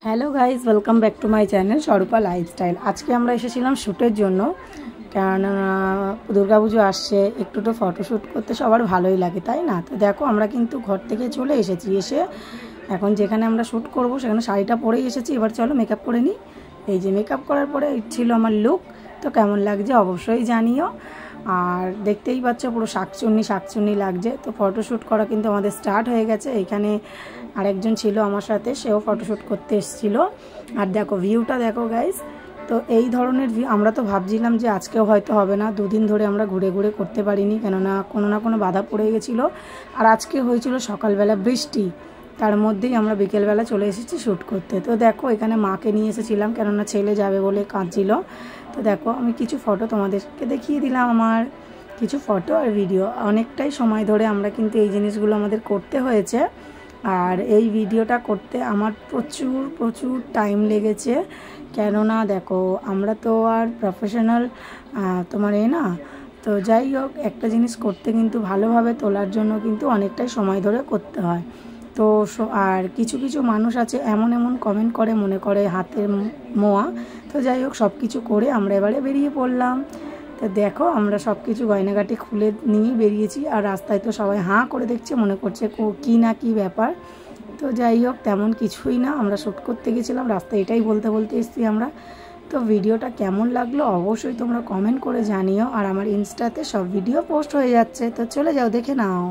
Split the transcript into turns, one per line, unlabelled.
Hello guys, welcome back to my channel স্বরূপা lifestyle. আজকে আমরা এসেছিলাম শ্যুটের জন্য, কারণ দুর্গাপুজো আসছে, একটু তো ফটোশ্যুট করতে সবার ভালোই লাগে, তাই না? তো দেখো, আমরা কিন্তু ঘর থেকে চলে এসেছি। এসে এখন যেখানে আমরা শ্যুট করব সেখানে শাড়িটা পরেই এসেছি। এবার চলো মেকআপ করে নিই। এই যে মেকআপ করার পরে ছিল আমার লুক। তো কেমন লাগছে অবশ্যই জানিও। আর দেখতেই পাচ্ছ পুরো শাকচুন্নি লাগছে। তো ফটোশ্যুট করা কিন্তু আমাদের স্টার্ট হয়ে গেছে। এইখানে আরেকজন ছিল আমার সাথে, সেও ফটোশ্যুট করতে এসেছিলো। আর দেখো ভিউটা দেখো গাইস। তো এই ধরনের ভিউ আমরা তো ভাবছিলাম যে আজকেও হয়তো হবে না, দুদিন ধরে আমরা ঘুরে ঘুরে করতে পারিনি, কেননা কোনো না কোনো বাধা পড়ে গেছিলো। আর আজকে হয়েছিল সকালবেলা বৃষ্টি, তার মধ্যেই আমরা বিকেলবেলা চলে এসেছি শ্যুট করতে। তো দেখো এখানে মাকে নিয়ে এসেছিলাম, কেননা ছেলে যাবে বলে কাঁদছিল। তো দেখো আমি কিছু ফটো তোমাদেরকে দেখিয়ে দিলাম, আমার কিছু ফটো আর ভিডিও। অনেকটাই সময় ধরে আমরা কিন্তু এই জিনিসগুলো আমাদের করতে হয়েছে। আর এই ভিডিওটা করতে আমার প্রচুর টাইম লেগেছে, কেননা দেখো আমরা তো আর প্রফেশনাল তোমার না। তো যাই হোক, একটা জিনিস করতে কিন্তু ভালোভাবে তোলার জন্য কিন্তু অনেকটাই সময় ধরে করতে হয়। তো আর কিছু মানুষ আছে এমন কমেন্ট করে, মনে করে হাতের মোয়া। তো যাই হোক, সব কিছু করে আমরা এবারে বেরিয়ে পড়লাম। তো দেখো আমরা সব কিছু গয়নাগাটি খুলে নিয়েই বেরিয়েছি। আর রাস্তায় তো সবাই হাঁ করে দেখছে, মনে করছে কী না কী ব্যাপার। তো যাই হোক, তেমন কিছুই না, আমরা শ্যুট করতে গেছিলাম, রাস্তায় এটাই বলতে এসেছি আমরা। তো ভিডিওটা কেমন লাগলো অবশ্যই তোমরা কমেন্ট করে জানিও। আর আমার ইনস্টাতে সব ভিডিও পোস্ট হয়ে যাচ্ছে, তো চলে যাও দেখে নাও।